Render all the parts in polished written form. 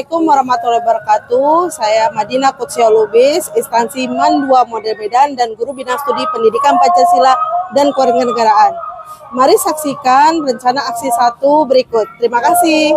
Assalamualaikum warahmatullahi wabarakatuh. Saya Madinah Kutsya Lubis, instansi MAN 2 Model Medan dan guru bidang studi pendidikan Pancasila dan kewarganegaraan. Mari saksikan rencana aksi 1 berikut. Terima kasih.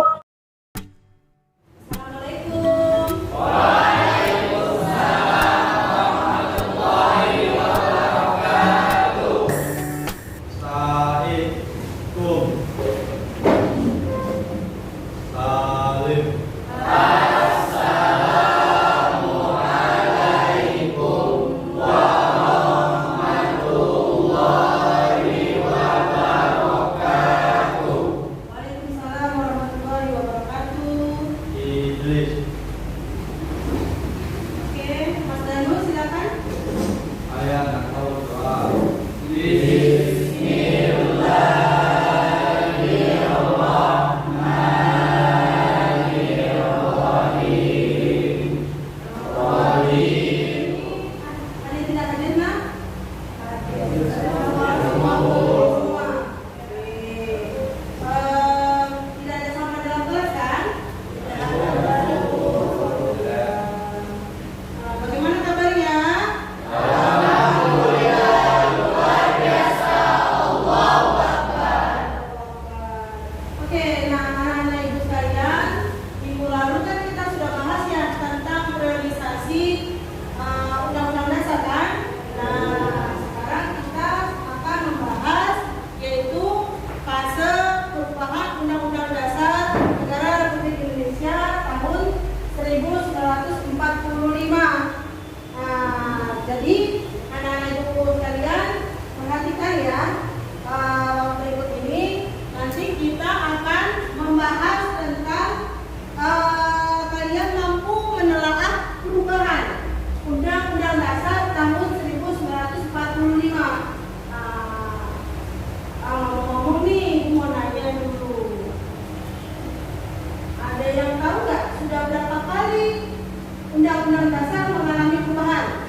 Undang-Undang Dasar mengalami perubahan?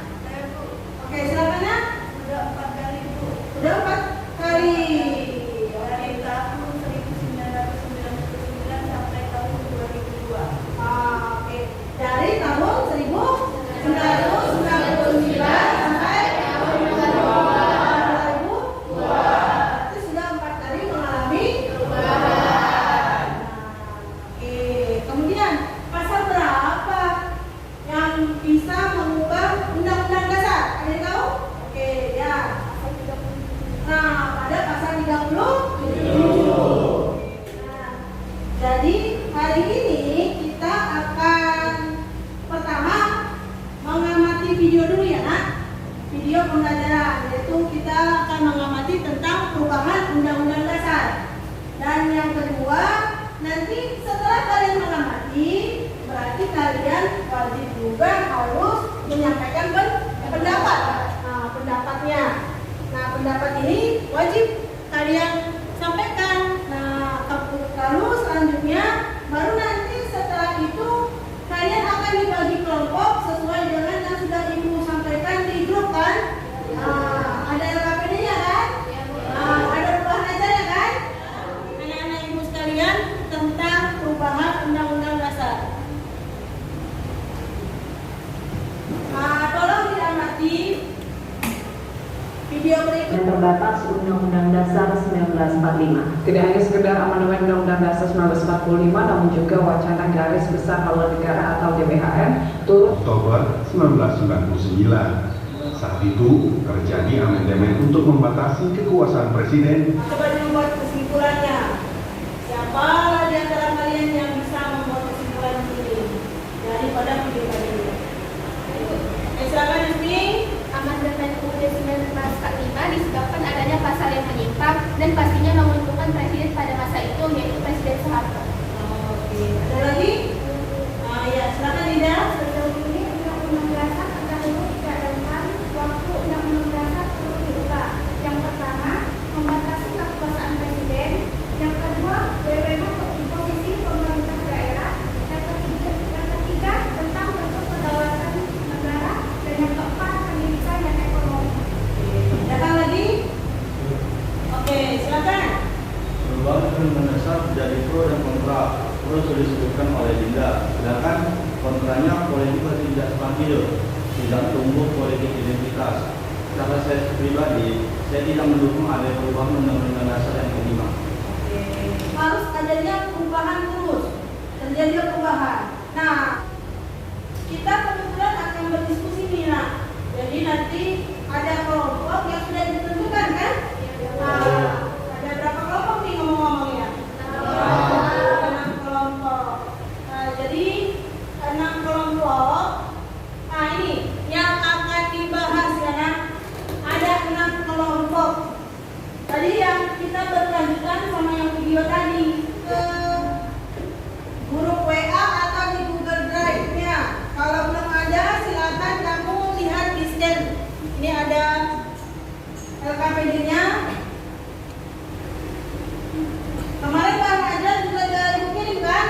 Oke, silakan ya. Udah 4 kali, Bu. Udah 4 kali. Dari tahun 1999 sampai tahun 2002. Oke. Dari tahun 1999 sampai tahun 2002. Itu sudah 4 kali mengalami perubahan. Oke, kemudian pasal berapa yang bisa mengubah undang-undang dasar? Ada yang tahu? Oke, ya. Nah, pada pasal 37. Nah, jadi hari ini kita akan pertama mengamati video dulu ya, Nak. Video pembelajaran, yaitu kita akan mengamati tentang perubahan undang-undang dasar. Dan yang kedua, nanti setelah kalian mengamati, berarti kalian wajib juga harus menyampaikan pendapat. Nah, pendapatnya. Nah, pendapat ini wajib kalian sampaikan. Nah, lalu selanjutnya baru nanti setelah itu kalian akan dibagi kelompok sesuai dengan yang sudah Ibu sampaikan di grup kan? Nah, ada LKPD-nya kan? Nah, ada perubahan ajarnya kan? Anak-anak Ibu sekalian tentang perubahan undang-undang dasar. Tolong diamati video berikut. Yang terbatas Undang-Undang Dasar 1945. Tidak hanya sekedar amandemen Undang-Undang Dasar 1945, namun juga wacana Garis Besar Haluan Negara atau GBHN turut Oktober 1999. Saat itu terjadi amandemen untuk membatasi kekuasaan presiden. Coba membuat kesimpulannya. Siapa di antara kalian yang bisa membuat kesimpulan ini daripada video ini? Silakan Yusni. Amandemen UUD 1945 disebabkan adanya pasal yang menyimpang dan pastinya menguntungkan presiden pada masa itu, yaitu Presiden Soeharto. Oke, ada lagi? Ya, silakan Linda. Sejauh ini Undang-Undang Dasar terdahulu dicadangkan waktu Undang-Undang Dasar perlu diubah. Yang pertama, membatasi kekuasaan presiden. Yang kedua, wewenang posisi pemerintah daerah. Yang ketiga tentang bentuk kedaulatan negara. Dan yang keempat, politik identitas. Sedangkan saya pribadi, saya tidak mendukung ada perubahan Undang-Undang Dasar yang kelima. Harus adanya perubahan terus, terjadi perubahan. Nah, kita kebetulan akan berdiskusi nih, nah. Jadi nanti ada kelompok yang sudah ditentukan kan? Nah, ada berapa kelompok nih ngomong-ngomongnya? 6 kelompok. Nah, jadi 6 kelompok. Nah, ini yang akan dibahas ya, nah. Ada 6 kelompok. Tadi yang kita berlanjutan sama yang video tadi ke grup WA atau di Google Drive-nya. Kalau belum ada, silakan kamu lihat di scan. Ini ada LKPD-nya. Kemarin Pak Adlan juga ada ibu kirim kan?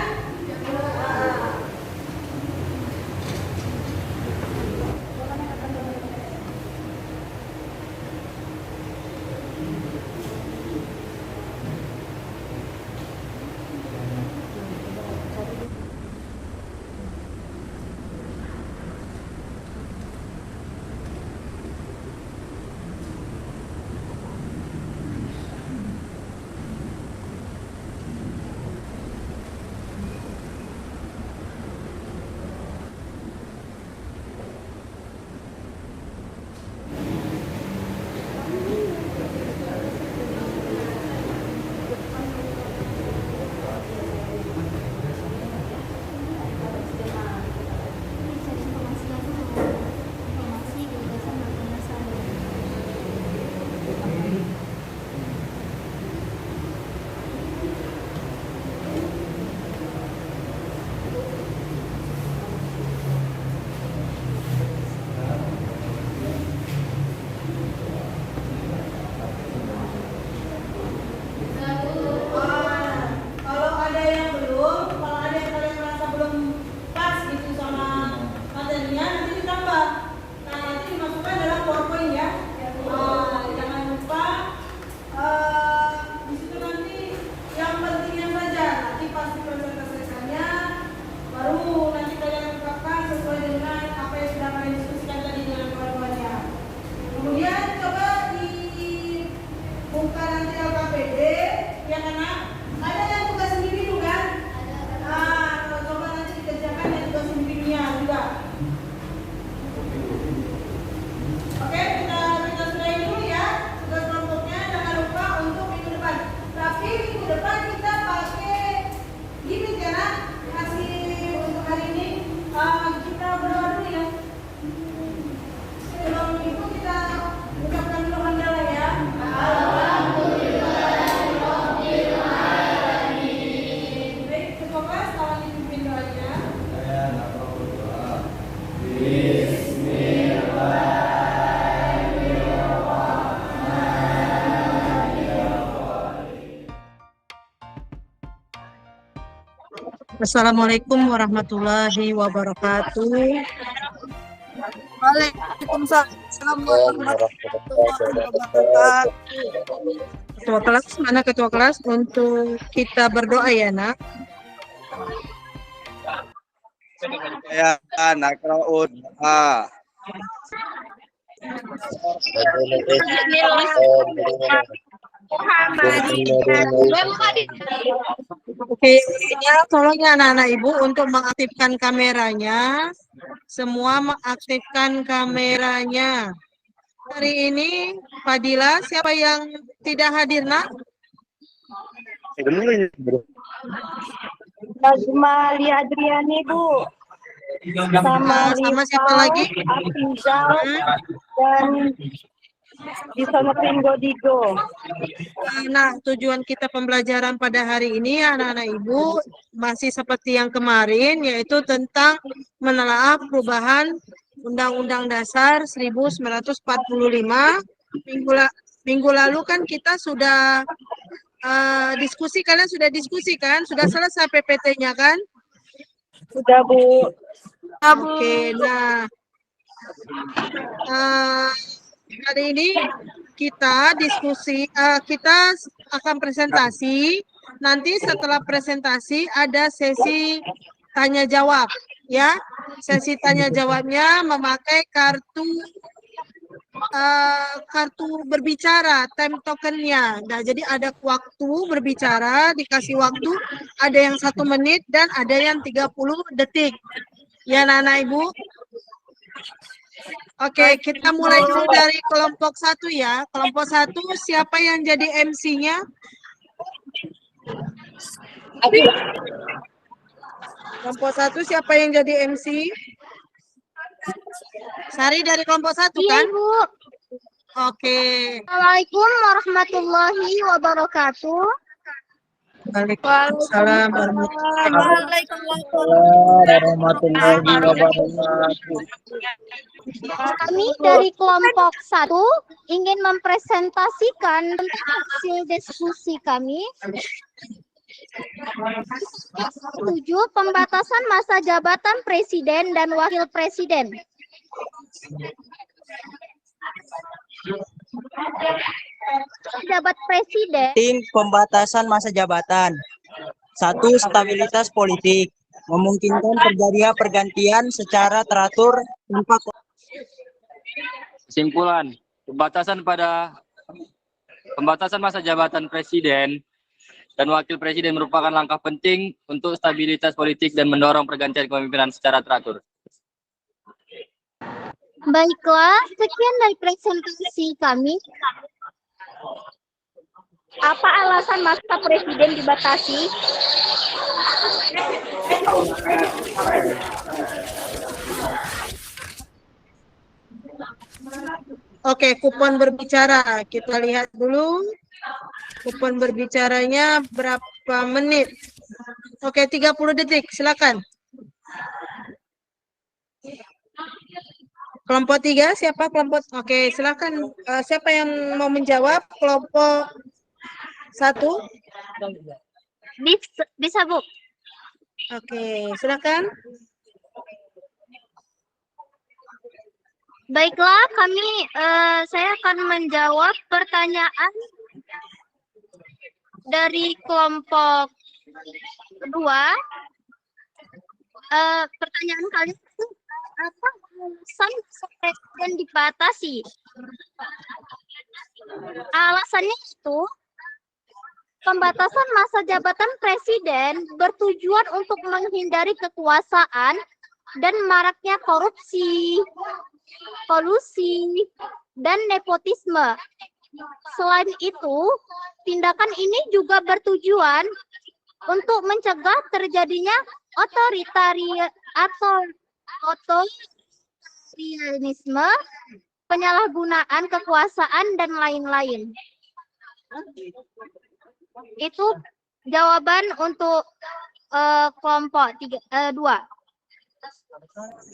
Assalamualaikum warahmatullahi wabarakatuh. Waalaikumsalam warahmatullahi wabarakatuh. Ketua kelas, mana ketua kelas untuk kita berdoa ya nak? Ya, nakraud. Oke, ya, tolong ya anak-anak ibu untuk mengaktifkan kameranya. Semua mengaktifkan kameranya. Hari ini Fadila, siapa yang tidak hadir nak? Najma Adriani Bu. Sama siapa lagi? Afizal dan Disono Pringgo Digo. Nah, tujuan kita pembelajaran pada hari ini anak-anak ibu masih seperti yang kemarin, yaitu tentang menelaah perubahan Undang-Undang Dasar 1945. Minggu lalu kan kita sudah diskusi, kalian sudah diskusi kan? Sudah selesai PPT-nya kan? Sudah Bu. Oke, nah hari ini kita diskusi, kita akan presentasi. Nanti setelah presentasi ada sesi tanya jawab, ya. sesi tanya jawabnya memakai kartu berbicara, time tokennya. Nah, jadi ada waktu berbicara, dikasih waktu, ada yang 1 menit dan ada yang 30 detik. Ya, Anak-anak Ibu. Oke, kita mulai dulu dari kelompok 1 ya. Kelompok 1, siapa yang jadi MC-nya? Kelompok 1, siapa yang jadi MC? Sari dari kelompok 1 kan? Ibu. Oke. Assalamualaikum warahmatullahi wabarakatuh. Waalaikumsalam warahmatullahi wabarakatuh. Kami dari kelompok 1 ingin mempresentasikan tentang hasil diskusi kami. Setuju pembatasan masa jabatan presiden dan wakil presiden. Jabat presiden. Penting pembatasan masa jabatan. 1. Stabilitas politik. Memungkinkan terjadinya pergantian secara teratur tanpa. Kesimpulan, pembatasan masa jabatan presiden dan wakil presiden merupakan langkah penting untuk stabilitas politik dan mendorong pergantian kepemimpinan secara teratur. Baiklah, sekian dari presentasi kami. Apa alasan masa presiden dibatasi? Oke, kupon berbicara. Kita lihat dulu. Kupon berbicaranya berapa menit? Oke, 30 detik. Silakan. Kelompok 3, siapa kelompok? Oke, silakan. Siapa yang mau menjawab? Kelompok 1? Bisa, Bu. Oke, silakan. Baiklah, saya akan menjawab pertanyaan dari kelompok 2. Pertanyaan kalian itu apa alasan presiden dibatasi? Alasannya itu pembatasan masa jabatan presiden bertujuan untuk menghindari kekuasaan dan maraknya korupsi, kolusi, dan nepotisme. Selain itu, tindakan ini juga bertujuan untuk mencegah terjadinya otoritarianisme, penyalahgunaan kekuasaan, dan lain-lain. Itu jawaban untuk kelompok 2.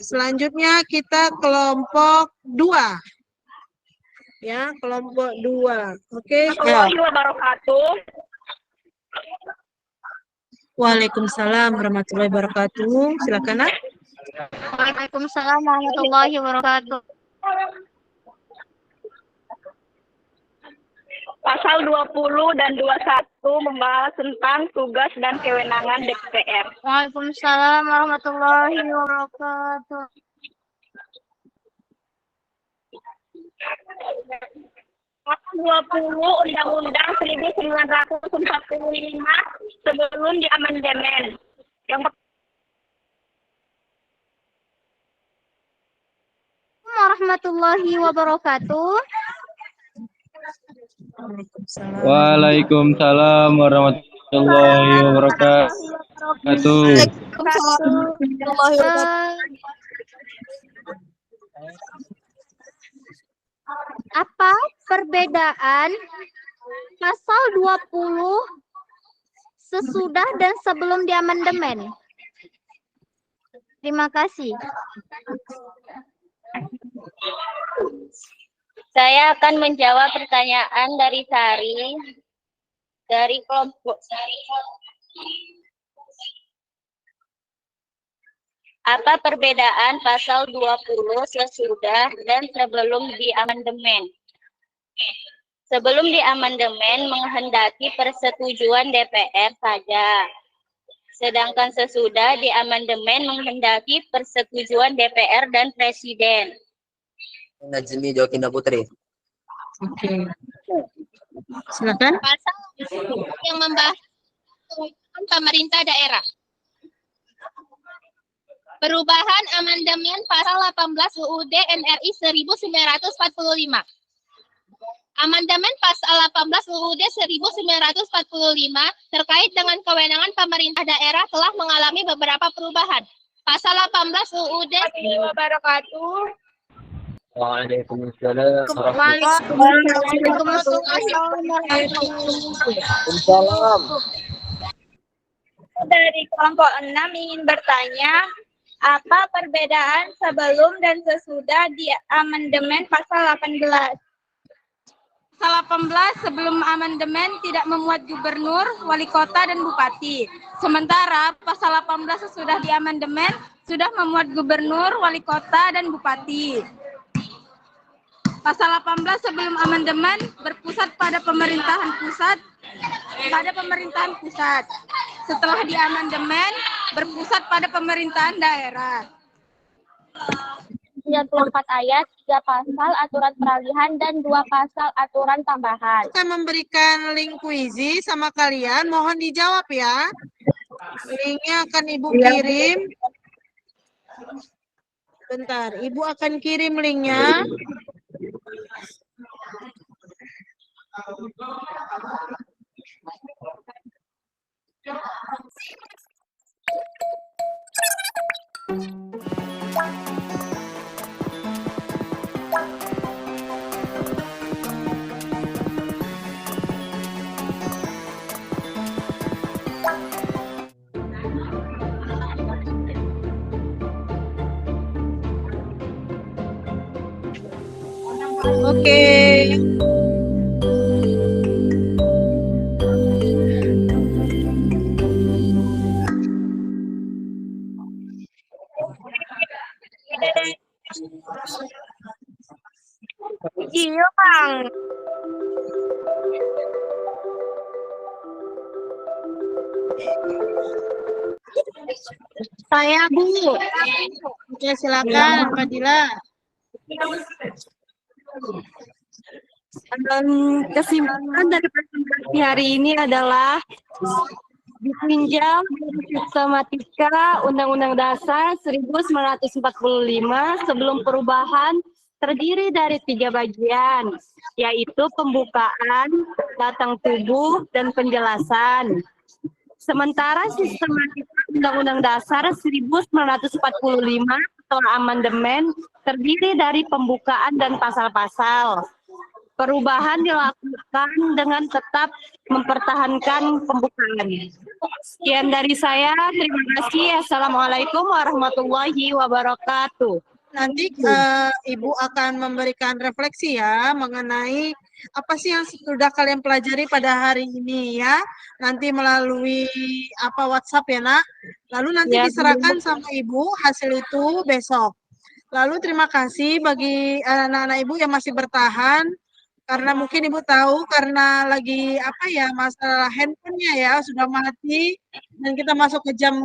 Selanjutnya kita kelompok 2. Ya, kelompok 2. Oke. Warahmatullahi wabarakatuh. Waalaikumsalam warahmatullahi wabarakatuh. Silakan, Nak. Waalaikumsalam warahmatullahi wabarakatuh. Pasal 20 dan 21 membahas tentang tugas dan kewenangan DPR. Waalaikumsalam warahmatullahi wabarakatuh. Pasal 20 Undang-Undang 1945 sebelum diamandemen. Warahmatullahi wabarakatuh. Waalaikumsalam warahmatullahi wabarakatuh. Apa perbedaan pasal 20 sesudah dan sebelum diamandemen? Terima kasih. Saya akan menjawab pertanyaan dari Sari dari kelompok. Apa perbedaan pasal 20 sesudah dan sebelum diamandemen? Sebelum diamandemen menghendaki persetujuan DPR saja. Sedangkan sesudah diamandemen menghendaki persetujuan DPR dan Presiden. Najmi Jokinda Putri. Oke. Silakan. Pasal yang membahas pemerintah daerah. Perubahan amandemen pasal 18 UUD NRI 1945. Amandemen pasal 18 UUD 1945 terkait dengan kewenangan pemerintah daerah telah mengalami beberapa perubahan. Pasal 18 UUD wabarakatuh. Waalaikumsalam. Dari kelompok 6 ingin bertanya, apa perbedaan sebelum dan sesudah di amandemen pasal 18? Pasal 18 sebelum amandemen tidak memuat gubernur, wali kota, dan bupati. Sementara pasal 18 sesudah di amandemen sudah memuat gubernur, wali kota, dan bupati. Pasal 18 sebelum amandemen berpusat pada pemerintahan pusat. Setelah di amandemen berpusat pada pemerintahan daerah. 94 ayat, 3 pasal aturan peralihan, dan 2 pasal aturan tambahan. Kita memberikan link kuisi sama kalian, mohon dijawab ya. Linknya akan Ibu kirim. Bentar, Ibu akan kirim linknya. Oke. Iya, Bang. Saya Bu. Oke, silakan Fadila. Kesimpulan dari presentasi hari ini adalah ditinjau sistematika Undang-Undang Dasar 1945 sebelum perubahan terdiri dari 3 bagian, yaitu pembukaan, batang tubuh, dan penjelasan. Sementara sistematika Undang-Undang Dasar 1945 setelah amandemen terdiri dari pembukaan dan pasal-pasal. Perubahan dilakukan dengan tetap mempertahankan pembukaan. Sekian dari saya. Terima kasih. Assalamualaikum warahmatullahi wabarakatuh. Nanti Ibu akan memberikan refleksi ya mengenai apa sih yang sudah kalian pelajari pada hari ini ya. Nanti melalui WhatsApp ya Nak. Lalu nanti diserahkan sama Ibu hasil itu besok. Lalu terima kasih bagi anak-anak Ibu yang masih bertahan. Karena mungkin Ibu tahu karena lagi masalah handphonenya ya sudah mati dan kita masuk ke jam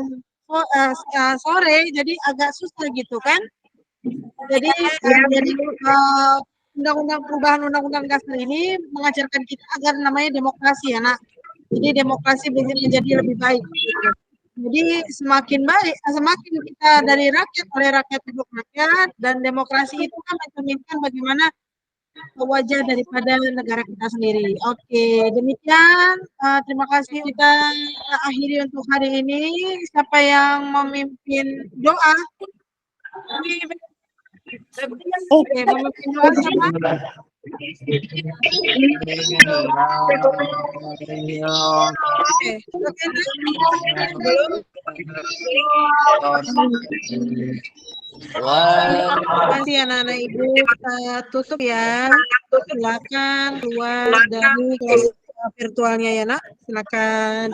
sore jadi agak susah gitu kan. Jadi undang-undang perubahan undang-undang dasar ini mengajarkan kita agar namanya demokrasi ya Nak. Jadi demokrasi menjadi lebih baik. Gitu. Jadi semakin baik, semakin kita dari rakyat oleh rakyat untuk rakyat dan demokrasi itu kan mencerminkan bagaimana wajah daripada negara kita sendiri. Oke, demikian. Terima kasih kita akhiri untuk hari ini. Siapa yang memimpin doa? Oke, memimpin doa siapa? Terima kasih anak-anak Ibu, kita tutup ya. Silakan keluar dari kelas virtualnya ya Nak. Silakan.